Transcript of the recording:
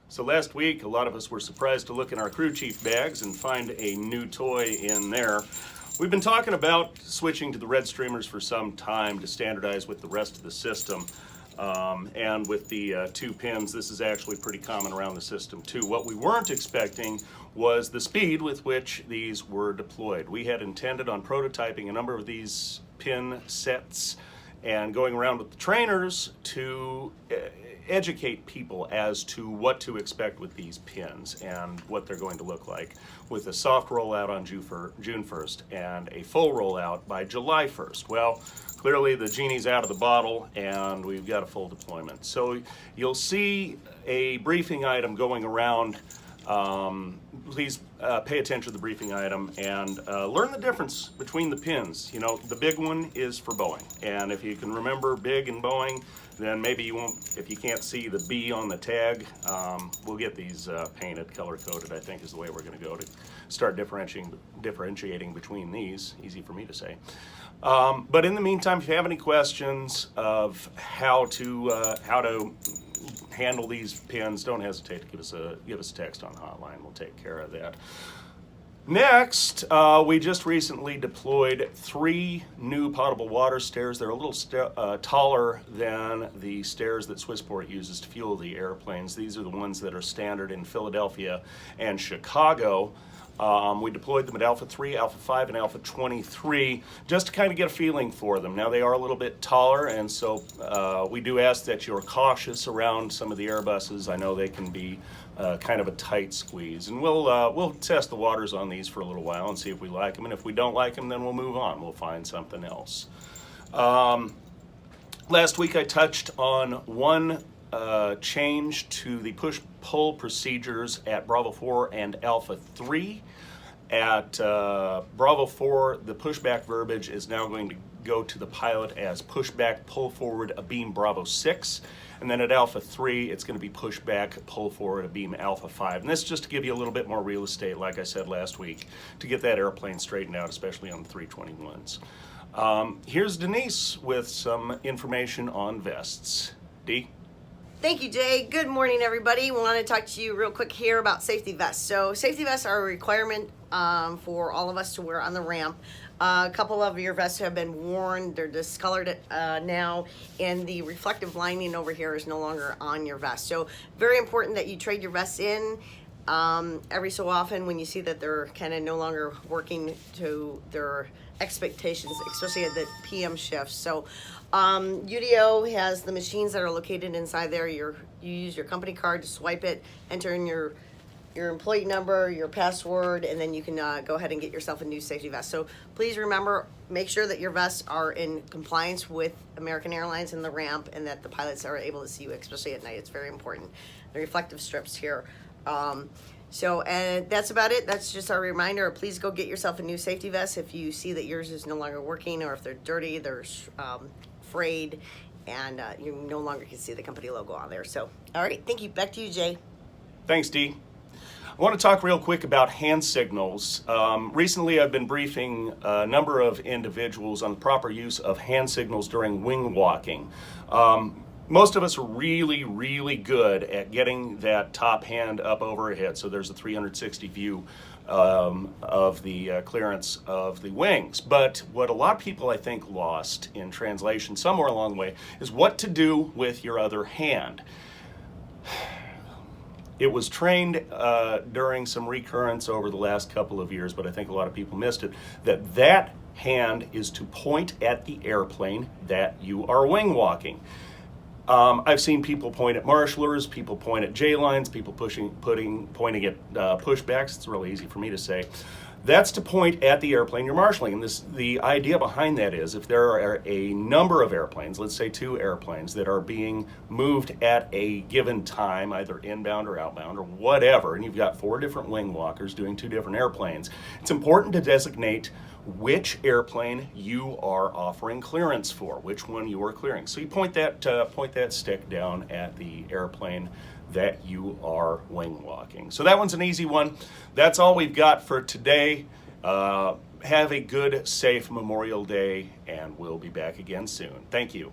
So last week, a lot of us were surprised to look in our crew chief bags and find a new toy in there. We've been talking about switching to the red streamers for some time to standardize with the rest of the system. And with the 2 pins, this is actually pretty common around the system too. What we weren't expecting was the speed with which these were deployed. We had intended on prototyping a number of these pin sets and going around with the trainers to educate people as to what to expect with these pins and what they're going to look like, with a soft rollout on June 1st and a full rollout by July 1st. Well, clearly the genie's out of the bottle and we've got a full deployment. So you'll see a briefing item going around. Please pay attention to the briefing item and learn the difference between the pins. You know, the big one is for Boeing, and if you can remember big and Boeing, then maybe you won't, if you can't see the B on the tag, we'll get these painted, color-coded, I think is the way we're going to go to start differentiating between these. Easy for me to say. But in the meantime, if you have any questions of how to handle these pins, don't hesitate to give us a text on the hotline. We'll take care of that. Next, we just recently deployed 3 new potable water stairs. They're a little taller than the stairs that Swissport uses to fuel the airplanes. These are the ones that are standard in Philadelphia and Chicago. We deployed them at Alpha 3, Alpha 5, and Alpha 23 just to kind of get a feeling for them. Now they are a little bit taller, and so we do ask that you're cautious around some of the Airbuses. I know they can be kind of a tight squeeze, and we'll test the waters on these for a little while and see if we like them, and if we don't like them, then we'll move on. We'll find something else. Last week I touched on one change to the push-pull procedures at Bravo 4 and Alpha 3. At Bravo 4, the pushback verbiage is now going to go to the pilot as pushback, pull forward, a beam Bravo 6. And then at Alpha 3, it's going to be pushback, pull forward, a beam Alpha 5. And this is just to give you a little bit more real estate, like I said last week, to get that airplane straightened out, especially on the 321s. Here's Denise with some information on vests. Dee? Thank you, Jay. Good morning, everybody. We want to talk to you real quick here about safety vests. So safety vests are a requirement for all of us to wear on the ramp. A couple of your vests have been worn. They're discolored now, and the reflective lining over here is no longer on your vest. So very important that you trade your vests in every so often when you see that they're kind of no longer working to their expectations, especially at the PM shifts. So UDO has the machines that are located inside there. You use your company card to swipe it, enter in your employee number, your password, and then you can go ahead and get yourself a new safety vest. So please remember, make sure that your vests are in compliance with American Airlines and the ramp, and that the pilots are able to see you, especially at night. It's very important. The reflective strips here. And that's about it. That's just our reminder. Please go get yourself a new safety vest if you see that yours is no longer working, or if they're dirty, they're frayed, and you no longer can see the company logo on there. So, all right, thank you. Back to you, Jay. Thanks, Dee. I want to talk real quick about hand signals. Recently, I've been briefing a number of individuals on the proper use of hand signals during wing walking. Most of us are really, really good at getting that top hand up overhead, so there's a 360 view of the clearance of the wings. But what a lot of people, I think, lost in translation somewhere along the way is what to do with your other hand. It was trained during some recurrence over the last couple of years, but I think a lot of people missed it, that hand is to point at the airplane that you are wing walking. I've seen people point at marshalers, people point at J-lines, people pointing at pushbacks. It's really easy for me to say. That's to point at the airplane you're marshaling. And the idea behind that is if there are a number of airplanes, let's say 2 airplanes, that are being moved at a given time, either inbound or outbound or whatever, and you've got 4 different wing walkers doing 2 different airplanes, it's important to designate which airplane you are offering clearance for, which one you are clearing. So you point that stick down at the airplane that you are wing walking. So that one's an easy one. That's all we've got for today. Have a good, safe Memorial Day, and we'll be back again soon. Thank you.